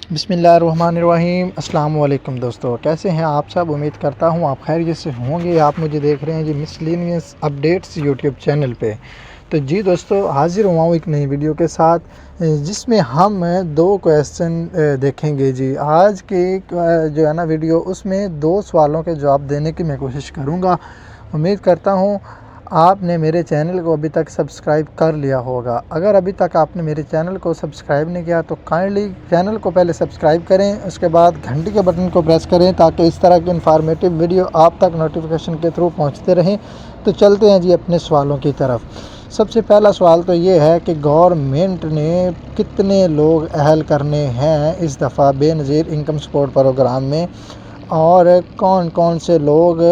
बिस्मिल्लाहिर्रहमानिर्रहीम। अस्सलाम वालेकुम दोस्तों, कैसे हैं आप सब। उम्मीद करता हूँ आप खैरियत से होंगे। आप मुझे देख रहे हैं जी मिसलेनियस अपडेट्स यूट्यूब चैनल पे। तो जी दोस्तों, हाजिर हुआ हूँ एक नई वीडियो के साथ, जिसमें हम दो क्वेश्चन देखेंगे जी। आज की जो है ना वीडियो, उसमें दो सवालों के जवाब देने की मैं कोशिश करूँगा। उम्मीद करता हूँ आपने मेरे चैनल को अभी तक सब्सक्राइब कर लिया होगा। अगर अभी तक आपने मेरे चैनल को सब्सक्राइब नहीं किया तो काइंडली चैनल को पहले सब्सक्राइब करें, उसके बाद घंटी के बटन को प्रेस करें ताकि इस तरह की इन्फॉर्मेटिव वीडियो आप तक नोटिफिकेशन के थ्रू पहुंचते रहें। तो चलते हैं जी अपने सवालों की तरफ। सबसे पहला सवाल तो ये है कि गवर्नमेंट ने कितने लोग अहल करने हैं इस दफ़ा बेनज़ीर इनकम सपोर्ट प्रोग्राम में, और कौन कौन से लोग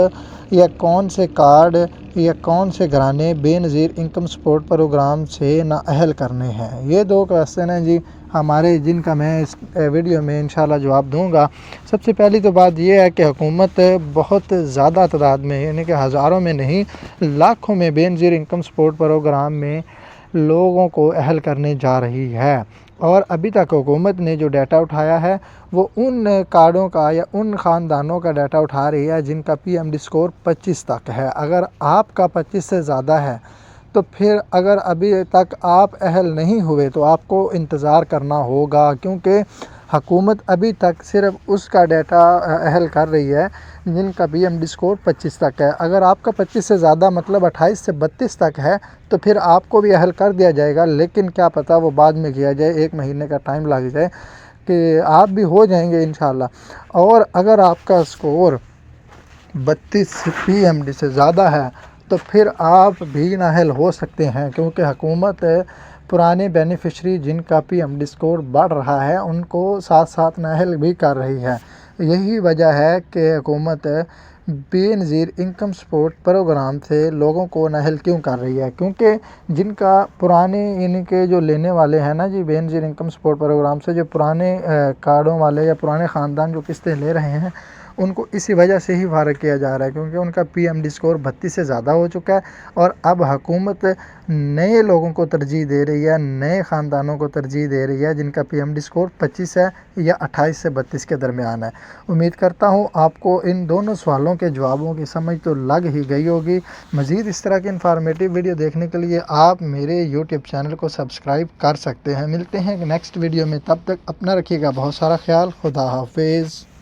या कौन से कार्ड या कौन से घराने बेनज़ीर इनकम सपोर्ट प्रोग्राम से नाअहल करने हैं। ये दो क्वेश्चन हैं जी हमारे, जिनका मैं इस वीडियो में इंशाल्लाह जवाब दूंगा। सबसे पहली तो बात यह है कि हुकूमत बहुत ज़्यादा तादाद में, यानी कि हज़ारों में नहीं लाखों में बेनज़ीर इनकम सपोर्ट प्रोग्राम में लोगों को अहल करने जा रही है। और अभी तक हुकूमत ने जो डाटा उठाया है वो उन कार्डों का या उन ख़ानदानों का डाटा उठा रही है जिनका PMD स्कोर 25 तक है। अगर आपका 25 से ज़्यादा है तो फिर अगर अभी तक आप अहल नहीं हुए तो आपको इंतज़ार करना होगा, क्योंकि हुकूमत अभी तक सिर्फ उसका डाटा अहल कर रही है जिनका PMD स्कोर 25 तक है। अगर आपका 25 से ज़्यादा मतलब 28 से 32 तक है तो फिर आपको भी अहल कर दिया जाएगा, लेकिन क्या पता वो बाद में किया जाए, 1 महीने का टाइम लग जाए कि आप भी हो जाएंगे इंशाल्लाह। और अगर आपका स्कोर 32 PMD से ज़्यादा है तो फिर आप भी नाअहल हो सकते हैं, क्योंकि हुकूमत पुराने बेनिफिशरी जिनका PMD स्कोर बढ़ रहा है उनको साथ साथ नाअहल भी कर रही है। यही वजह है कि हुकूमत बेनज़ीर इनकम सपोर्ट प्रोग्राम से लोगों को नाअहल क्यों कर रही है, क्योंकि जिनका पुराने यानी कि जो लेने वाले हैं ना जी बेनज़ीर इनकम सपोर्ट प्रोग्राम से, जो पुराने कार्डों वाले या पुराने ख़ानदान जो किस्तें ले रहे हैं, उनको इसी वजह से ही फारग किया जा रहा है, क्योंकि उनका PMD स्कोर 32 से ज़्यादा हो चुका है। और अब हुकूमत नए लोगों को तरजीह दे रही है, नए ख़ानदानों को तरजीह दे रही है जिनका PMD स्कोर 25 है या 28 से 32 के दरमियान है। उम्मीद करता हूँ आपको इन दोनों सवालों के जवाबों की समझ तो लग ही गई होगी। मज़ीद इस तरह की इन्फॉर्मेटिव वीडियो देखने के लिए आप मेरे यूट्यूब चैनल को सब्सक्राइब कर सकते हैं। मिलते हैं नेक्स्ट वीडियो में, तब तक अपना रखिएगा बहुत सारा ख्याल। खुदा हाफिज़।